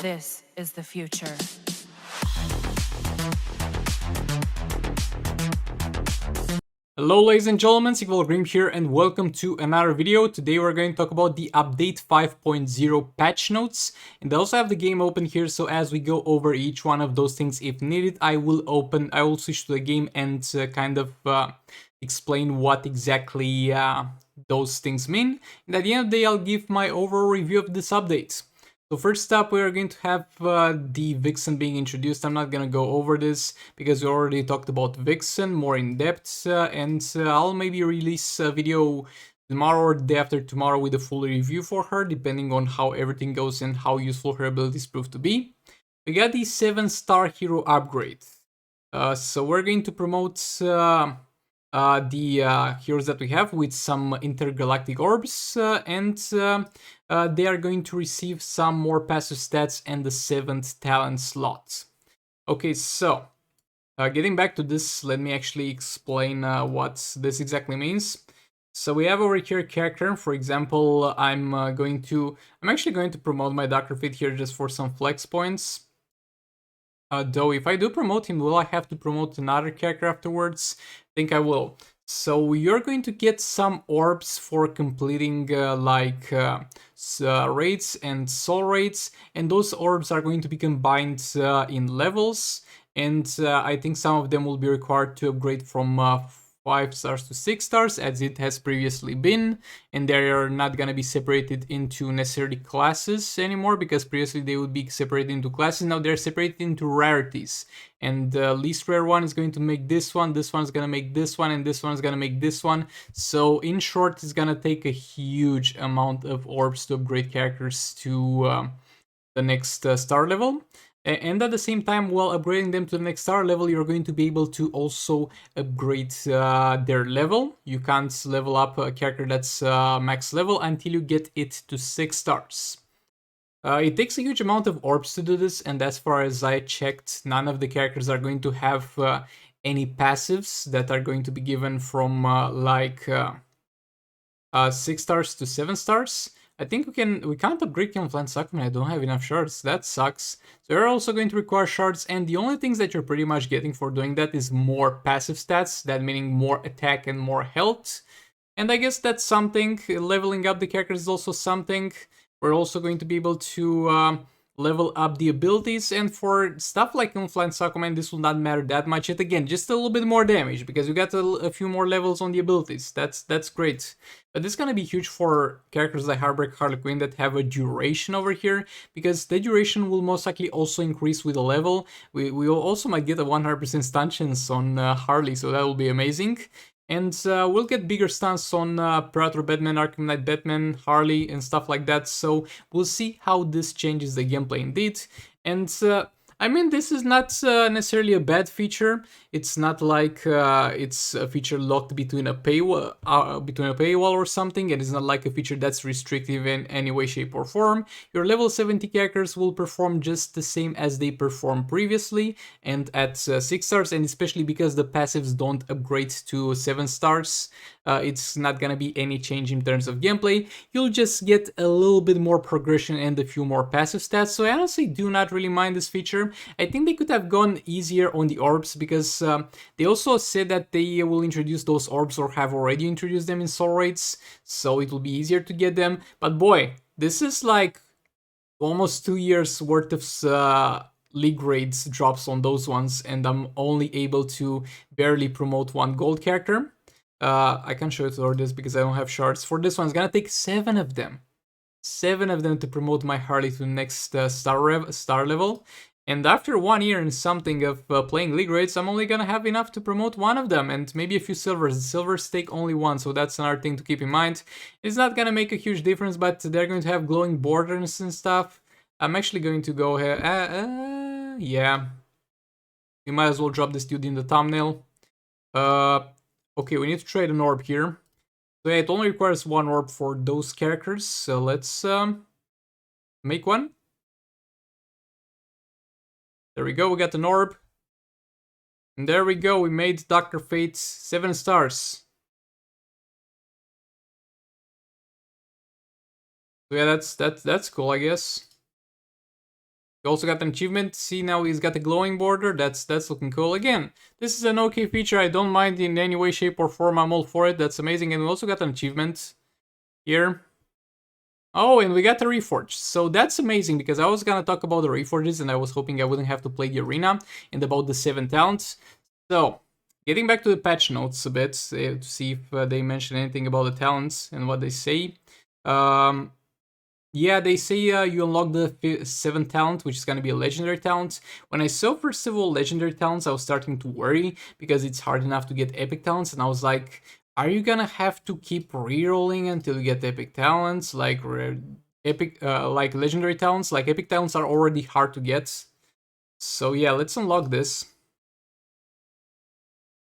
This is the future. Hello ladies and gentlemen, Grim here and welcome to another video. Today we're going to talk about the update 5.0 patch notes, and I also have the game open here, so as we go over each one of those things if needed, I will switch to the game and explain what exactly those things mean, and at the end of the day I'll give my overall review of this update. So first up, we are going to have the Vixen being introduced. I'm not going to go over this because we already talked about Vixen more in depth, and I'll maybe release a video tomorrow or the day after tomorrow with a full review for her, depending on how everything goes and how useful her abilities prove to be. We got the 7-star hero upgrade. So we're going to promote the heroes that we have with some intergalactic orbs, and they are going to receive some more passive stats and the 7th talent slot. Okay, so getting back to this, let me actually explain what this exactly means. So we have over here character. For example, I'm actually going to promote my Dr. Fate here just for some flex points. Though if I do promote him, will I have to promote another character afterwards? I think I will. So you're going to get some orbs for completing raids and soul raids, and those orbs are going to be combined in levels, and I think some of them will be required to upgrade from 5 stars to 6 stars as it has previously been, and they are not gonna be separated into necessarily classes anymore, because previously they would be separated into classes. Now they're separated into rarities, and the least rare one is going to make this one is gonna make this one, and this one is gonna make this one. So in short, it's gonna take a huge amount of orbs to upgrade characters to the next star level. And at the same time, while upgrading them to the next star level, you're going to be able to also upgrade their level. You can't level up a character that's max level until you get it to 6 stars. It takes a huge amount of orbs to do this, and as far as I checked, none of the characters are going to have any passives that are going to be given from 6 stars to 7 stars. I think we can't upgrade Kiln Flan Suckman. I don't have enough shards. That sucks. So you're also going to require shards, and the only things that you're pretty much getting for doing that is more passive stats, that meaning more attack and more health. And I guess that's something. Leveling up the characters is also something. We're also going to be able to level up the abilities, and for stuff like Unflan Sakuman, this will not matter that much. Yet again, just a little bit more damage because you got a few more levels on the abilities. That's great. But this is gonna be huge for characters like Heartbreak Harlequin that have a duration over here, because the duration will most likely also increase with the level. We also might get a 100% stun chance on Harley, so that will be amazing. And we'll get bigger stunts on Predator Batman, Arkham Knight Batman, Harley, and stuff like that. So we'll see how this changes the gameplay indeed. And I mean, this is not necessarily a bad feature. It's not like it's a feature locked between a paywall or something, and it's not like a feature that's restrictive in any way, shape, or form. Your level 70 characters will perform just the same as they performed previously, and at 6 stars, and especially because the passives don't upgrade to 7 stars, it's not gonna be any change in terms of gameplay. You'll just get a little bit more progression and a few more passive stats, so I honestly do not really mind this feature. I think they could have gone easier on the orbs, because they also said that they will introduce those orbs or have already introduced them in soul raids, so it will be easier to get them. But boy, this is like almost 2 years worth of league raids drops on those ones, and I'm only able to barely promote 1 gold character. I can't show it or this because I don't have shards. For this one, it's gonna take 7 of them. 7 of them to promote my Harley to the next star level. And after 1 year and something of playing league raids, I'm only gonna have enough to promote 1 of them, and maybe a few silvers. The silvers take only 1, so that's another thing to keep in mind. It's not gonna make a huge difference, but they're going to have glowing borders and stuff. I'm actually going to go ahead. Yeah. We might as well drop this dude in the thumbnail. Okay, we need to trade an orb here. So yeah, it only requires 1 orb for those characters, so let's make one. There we go, we got an orb. And there we go, we made Dr. Fate 7 stars. So yeah, that's cool, I guess. You also got an achievement. See, now he's got a glowing border. That's looking cool. Again, this is an okay feature. I don't mind in any way, shape, or form. I'm all for it. That's amazing. And we also got an achievement here. Oh, and we got the Reforged. So that's amazing because I was gonna talk about the Reforges and I was hoping I wouldn't have to play the arena and about the 7 talents. So, getting back to the patch notes a bit to see if they mention anything about the talents and what they say. Yeah, they say you unlock the 7th talent, which is going to be a legendary talent. When I saw, first of all, legendary talents, I was starting to worry because it's hard enough to get epic talents. And I was like, are you going to have to keep rerolling until you get epic talents? Like like legendary talents? Like epic talents are already hard to get. So yeah, let's unlock this.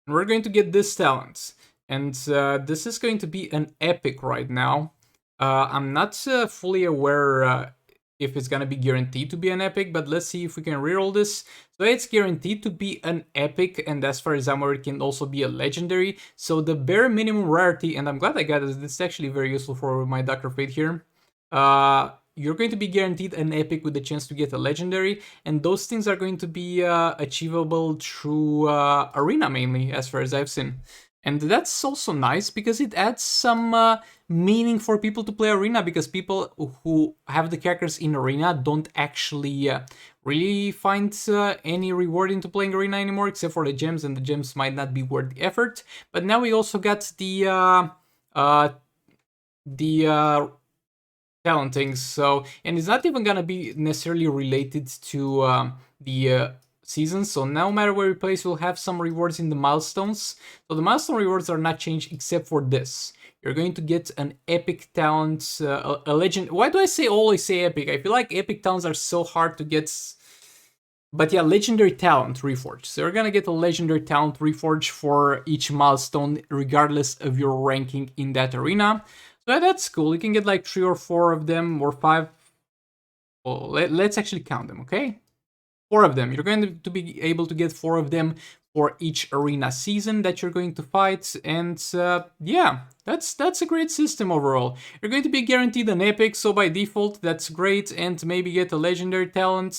And we're going to get this talent. And this is going to be an epic right now. I'm not fully aware if it's gonna be guaranteed to be an epic, but let's see if we can reroll this. So it's guaranteed to be an epic, and as far as I'm aware, it can also be a legendary. So the bare minimum rarity, and I'm glad I got this. This is actually very useful for my Dr. Fate here. You're going to be guaranteed an epic with the chance to get a legendary, and those things are going to be achievable through arena mainly, as far as I've seen. And that's also nice because it adds some meaning for people to play arena, because people who have the characters in arena don't actually really find any reward into playing arena anymore, except for the gems, and the gems might not be worth the effort. But now we also got the talent things, so, and it's not even gonna be necessarily related to the seasons. So no matter where we place, we'll have some rewards in the milestones. So the milestone rewards are not changed except for this. You're going to get an epic talent, a legend. Why do I always say epic? I feel like epic talents are so hard to get. But yeah, legendary talent reforged. So you're gonna get a legendary talent reforged for each milestone, regardless of your ranking in that arena. So that's cool. You can get like 3 or 4 of them, or 5. Well, let's actually count them, okay? 4 of them. You're going to be able to get 4 of them for each arena season that you're going to fight, and yeah, that's a great system overall. You're going to be guaranteed an epic, so by default that's great, and maybe get a legendary talent.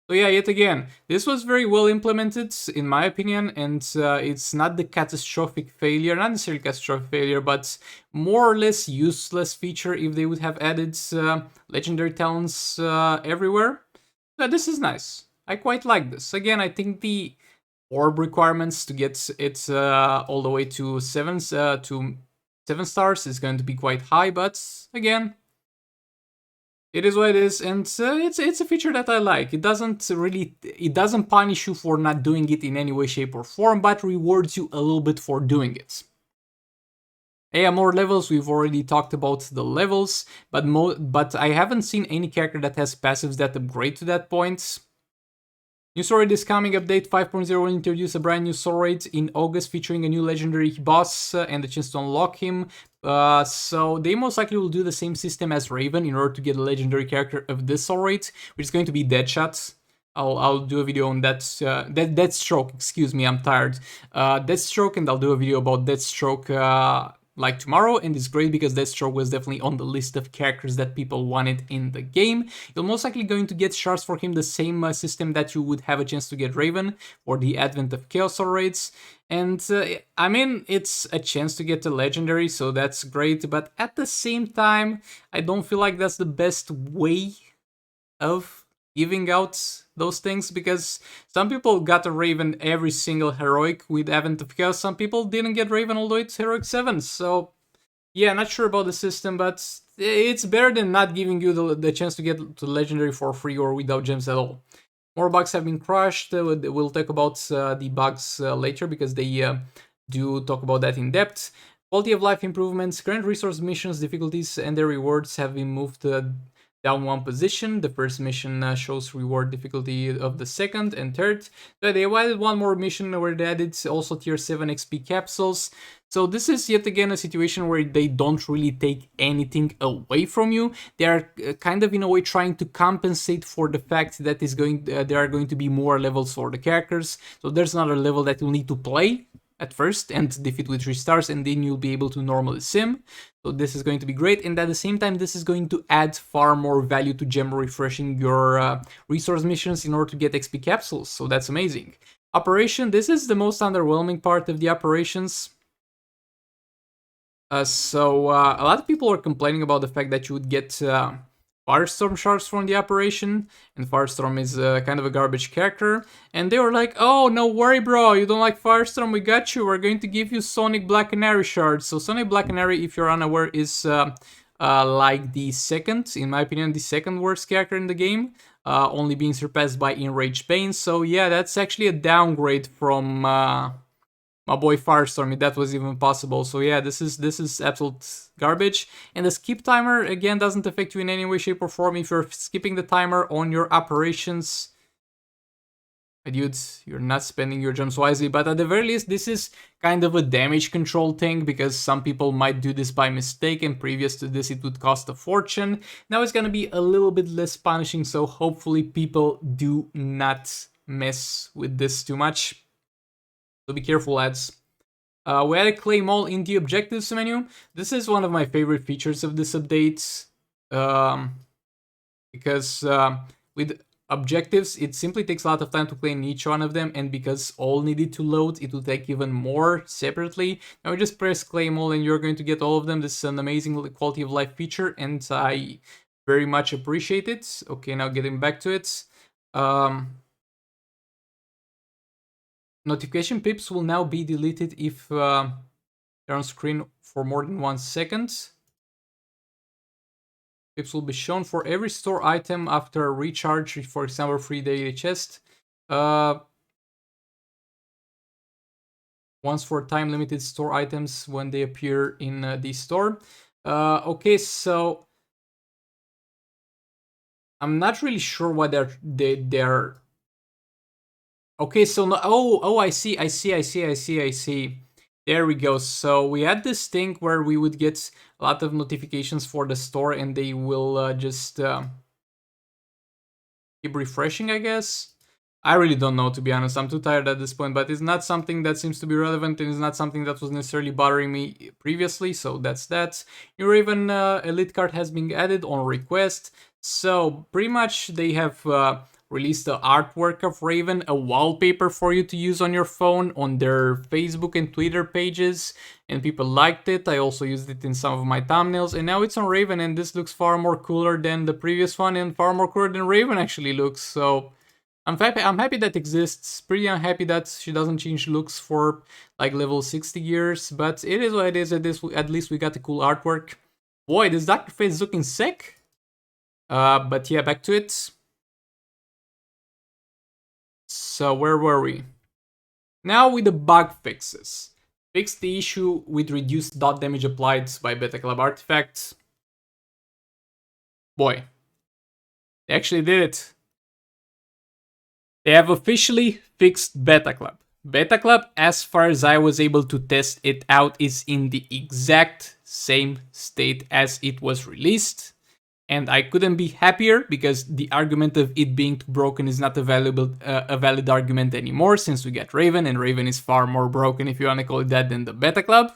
So yeah, yet again, this was very well implemented in my opinion, and it's not the catastrophic failure, not necessarily catastrophic failure, but more or less useless feature if they would have added legendary talents everywhere. But this is nice. I quite like this. Again, I think the orb requirements to get it all the way to 7 stars is going to be quite high, but again, it is what it is, and it's a feature that I like. It doesn't punish you for not doing it in any way, shape, or form, but rewards you a little bit for doing it. Yeah, more levels. We've already talked about the levels, but I haven't seen any character that has passives that upgrade to that point. New soul raid is coming. Update 5.0 will introduce a brand new soul raid in August featuring a new legendary boss and the chance to unlock him. So they most likely will do the same system as Raven in order to get a legendary character of this soul raid, which is going to be Deadshot. I'll do a video on that. Deathstroke, excuse me, I'm tired. Deathstroke, and I'll do a video about Deathstroke like tomorrow, and it's great because Deathstroke was definitely on the list of characters that people wanted in the game. You're most likely going to get shards for him, the same system that you would have a chance to get Raven for the advent of Chaos Soul Raids. And I mean, it's a chance to get a legendary, so that's great, but at the same time, I don't feel like that's the best way of giving out those things, because some people got a Raven every single heroic with Advent of Chaos, some people didn't get Raven all the way to heroic 7, so yeah, not sure about the system, but it's better than not giving you the chance to get to legendary for free or without gems at all. More bugs have been crushed. We'll talk about the bugs later, because they do talk about that in depth. Quality of life improvements, current resource missions difficulties and their rewards have been moved down 1 position. The first mission shows reward difficulty of the second and third. They added 1 more mission where they added also tier 7 XP capsules. So this is yet again a situation where they don't really take anything away from you. They are kind of in a way trying to compensate for the fact that there are going to be more levels for the characters. So there's another level that you'll need to play. at first and defeat with 3 stars, and then you'll be able to normally sim. So this is going to be great, and at the same time this is going to add far more value to gem refreshing your resource missions in order to get XP capsules, so that's amazing. Operation, this is the most underwhelming part of the operations. A lot of people are complaining about the fact that you would get Firestorm shards from the operation, and Firestorm is kind of a garbage character, and they were like, oh, no worry bro, you don't like Firestorm, we got you, we're going to give you Sonic Black Canary shards. So Sonic Black Canary, if you're unaware, is like the second, in my opinion, the second worst character in the game, only being surpassed by Enraged Bane. So yeah, that's actually a downgrade from my boy Firestorm, if that was even possible. So yeah, this is absolute garbage. And the skip timer, again, doesn't affect you in any way, shape, or form if you're skipping the timer on your operations. Dude, you're not spending your gems wisely, but at the very least, this is kind of a damage control thing, because some people might do this by mistake, and previous to this, it would cost a fortune. Now it's gonna be a little bit less punishing, so hopefully people do not mess with this too much. So be careful, lads. We added claim all in the objectives menu. This is one of my favorite features of this update, because with objectives, it simply takes a lot of time to claim each one of them, and because all needed to load, it will take even more separately. Now we just press claim all and you're going to get all of them. This is an amazing quality of life feature, and I very much appreciate it. Okay, now getting back to it. Notification pips will now be deleted if they're on screen for more than 1 second. Pips will be shown for every store item after a recharge, for example, free daily chest. Once for time-limited store items when they appear in the store. Okay, so I'm not really sure why they're. Okay, so no, I see. There we go. So we had this thing where we would get a lot of notifications for the store, and they will just keep refreshing, I guess. I really don't know, to be honest. I'm too tired at this point, but it's not something that seems to be relevant, and it's not something that was necessarily bothering me previously, so that's that. New Raven Elite card has been added on request. So pretty much they have released the artwork of Raven, a wallpaper for you to use on your phone, on their Facebook and Twitter pages, and people liked it. I also used it in some of my thumbnails, and now it's on Raven, and this looks far more cooler than the previous one, and far more cooler than Raven actually looks. So I'm happy that exists. Pretty unhappy that she doesn't change looks for like level 60 gears, but it is what it is. At least we got the cool artwork. Boy, this Dr. Face is looking sick. But yeah, back to it. So where were we? Now with the bug fixes. Fix the issue with reduced dot damage applied by Beta Club artifacts. Boy, they actually did it. They have officially fixed Beta Club. Beta Club, as far as I was able to test it out, is in the exact same state as it was released. And I couldn't be happier, because the argument of it being too broken is not a valid argument anymore, since we get Raven, and Raven is far more broken, if you want to call it that, than the Beta Club.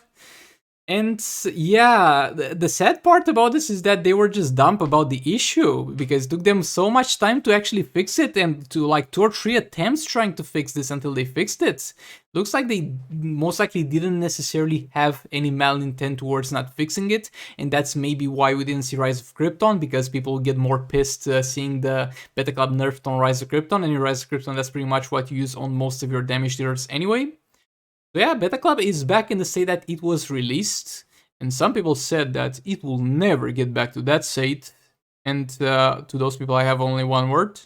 And yeah, the sad part about this is that they were just dumb about the issue, because it took them so much time to actually fix it, and to like 2 or 3 attempts trying to fix this until they fixed it. Looks like they most likely didn't necessarily have any malintent towards not fixing it, and that's maybe why we didn't see Rise of Krypton, because people get more pissed seeing the Beta Club nerfed on Rise of Krypton, and in Rise of Krypton that's pretty much what you use on most of your damage dealers anyway. So yeah, Beta Club is back in the state that it was released, and some people said that it will never get back to that state, and to those people I have only one word.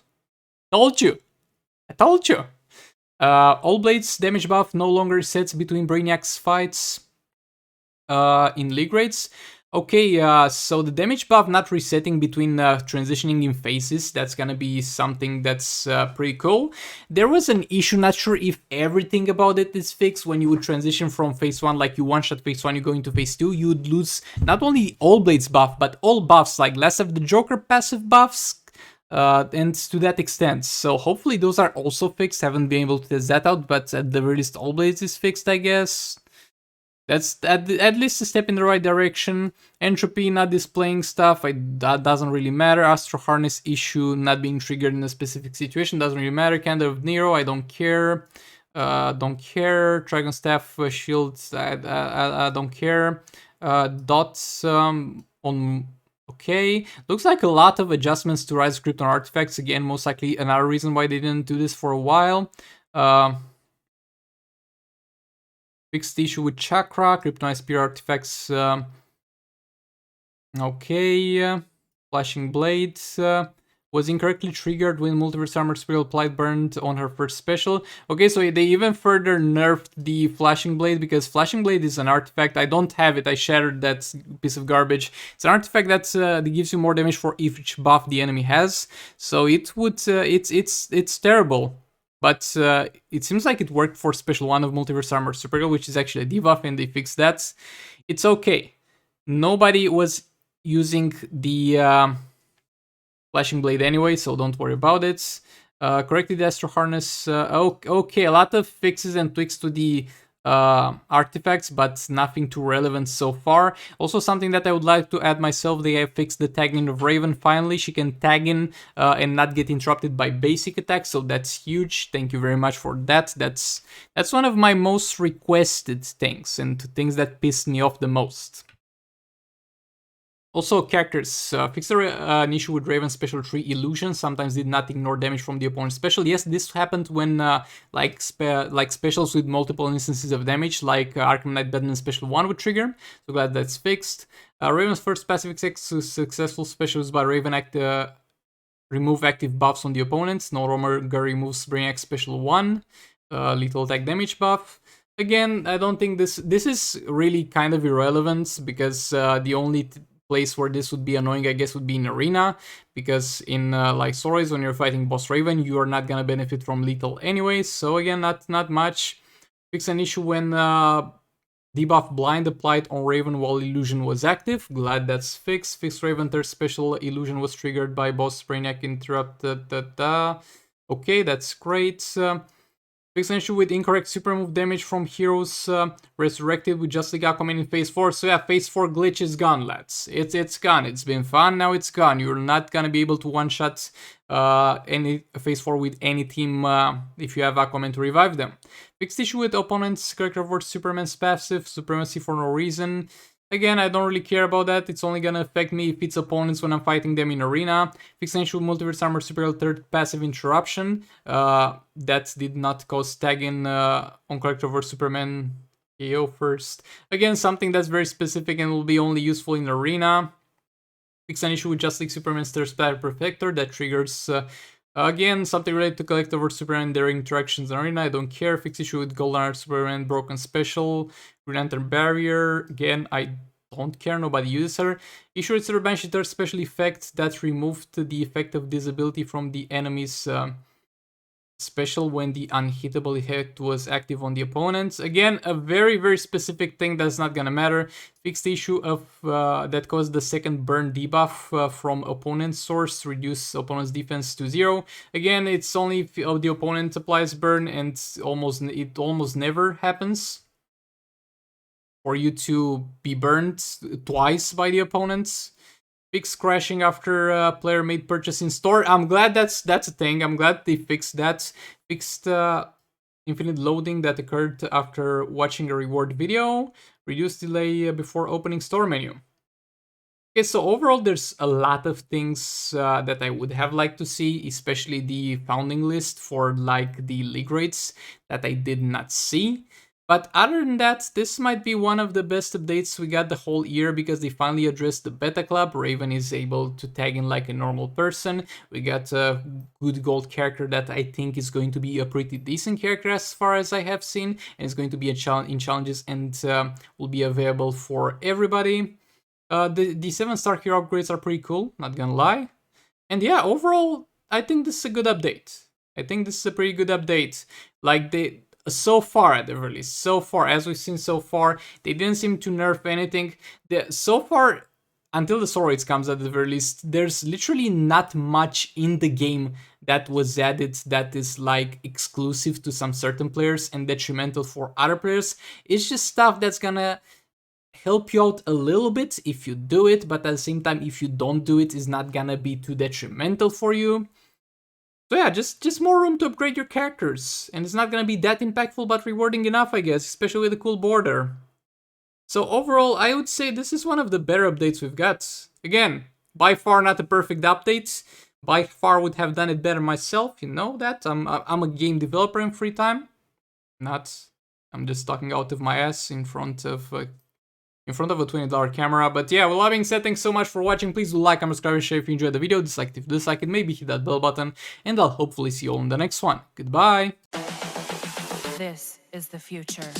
Told you! I told you! All Blades damage buff no longer resets between Brainiac's fights in league rates. Okay, so the damage buff not resetting between transitioning in phases, that's gonna be something that's pretty cool. There was an issue, not sure if everything about it is fixed. When you would transition from phase 1, like you one-shot phase 1, you go into phase 2, you'd lose not only All Blades buff, but all buffs, like less of the Joker passive buffs, and to that extent. So hopefully those are also fixed. Haven't been able to test that out, but at the very least, All Blades is fixed, I guess. That's at least a step in the right direction. Entropy not displaying stuff, that doesn't really matter. Astro Harness issue not being triggered in a specific situation doesn't really matter. Candle of Nero, I don't care. Don't care. Dragon Staff shields, I don't care. Dots on okay. Looks like a lot of adjustments to Rise of Krypton artifacts. Again, most likely another reason why they didn't do this for a while. Fixed issue with Chakra, Kryptonite Spear artifacts. Okay. Flashing Blades was incorrectly triggered when Multiverse Armor Spiral applied burned on her first special. Okay, so they even further nerfed the Flashing Blade, because Flashing Blade is an artifact. I don't have it, I shattered that piece of garbage. It's an artifact that gives you more damage for each buff the enemy has. So it would, it's terrible. But it seems like it worked for Special 1 of Multiverse Armor Supergirl, which is actually a debuff, and they fixed that. It's okay. Nobody was using the Flashing Blade anyway, so don't worry about it. Corrected the Astro Harness. Okay, a lot of fixes and tweaks to the artifacts, but nothing too relevant so far. Also, something that I would like to add myself, they have fixed the tagging of Raven finally. She can tag in and not get interrupted by basic attacks, so that's huge. Thank you very much for that. That's one of my most requested things, and things that pissed me off the most. Also, characters. Fixed an issue with Raven's special tree illusion. Sometimes did not ignore damage from the opponent's special. Yes, this happened when like specials with multiple instances of damage, like Arkham Knight Batman Special 1 would trigger. So glad that's fixed. Raven's first passive successful special is by Raven remove active buffs on the opponents. No Romega removes Brainiac Special 1, lethal attack damage buff. Again, I don't think this is really kind of irrelevant, because the only place where this would be annoying, I guess, would be in Arena, because in like Stories, when you're fighting Boss Raven, you are not gonna benefit from lethal anyway. So again, not much. Fix an issue when debuff Blind applied on Raven while illusion was active. Glad that's fixed. Fixed Raven third special illusion was triggered by Boss Brainiac interrupt. Okay, that's great. Fix an issue with incorrect super move damage from heroes resurrected with Just League Aquaman in Phase 4. So yeah, Phase 4 glitch is gone, lads. It's gone. It's been fun, now it's gone. You're not gonna be able to one-shot any Phase 4 with any team if you have Aquaman to revive them. Fixed issue with opponent's character versus Superman's passive, supremacy for no reason. Again, I don't really care about that. It's only gonna affect me if it's opponents when I'm fighting them in Arena. Fixed an issue with Multiverse Armor Supergirl third passive interruption. That did not cause tagging on character versus Superman KO first. Again, something that's very specific and will be only useful in Arena. Fix an issue with Just League Superman's third Splatter Perfector that triggers again, something related to Collector vs Superman and their interactions in Arena. I don't care. Fix issue with Golden Art Superman Broken Special. Green Lantern Barrier. Again, I don't care. Nobody uses her. Issue with Silver Banshee third special effect that removed the effect of disability from the enemy's special when the unhittable effect was active on the opponents. Again, a very, very specific thing that's not gonna matter. Fixed issue of that caused the second burn debuff from opponent's source, reduce opponent's defense to 0. Again, it's only if the opponent applies burn, and it almost never happens for you to be burned twice by the opponents. Fix crashing after a player made purchase in store. I'm glad that's a thing. I'm glad they fixed that. Fixed infinite loading that occurred after watching a reward video. Reduced delay before opening store menu. Okay, so overall there's a lot of things that I would have liked to see, especially the founding list for like the league rates that I did not see. But other than that, this might be one of the best updates we got the whole year, because they finally addressed the beta club. Raven is able to tag in like a normal person. We got a good gold character that I think is going to be a pretty decent character as far as I have seen, and is going to be in challenges and will be available for everybody. The 7-star hero upgrades are pretty cool, not gonna lie. And yeah, overall, I think this is a good update. I think this is a pretty good update. Like so far at the very least, as we've seen so far, they didn't seem to nerf anything. So far, until the story comes at the very least, there's literally not much in the game that was added that is like exclusive to some certain players and detrimental for other players. It's just stuff that's gonna help you out a little bit if you do it, but at the same time, if you don't do it, it's not gonna be too detrimental for you. So yeah, just more room to upgrade your characters, and it's not gonna be that impactful but rewarding enough, I guess, especially with a cool border. So overall, I would say this is one of the better updates we've got. Again, by far not a perfect update. By far would have done it better myself, you know that. I'm a game developer in free time. I'm just talking out of my ass in front of a $20 camera. But yeah, with that being said, thanks so much for watching. Please do like, comment, subscribe, share if you enjoyed the video. Dislike if you dislike it, maybe hit that bell button. And I'll hopefully see you all in the next one. Goodbye. This is the future.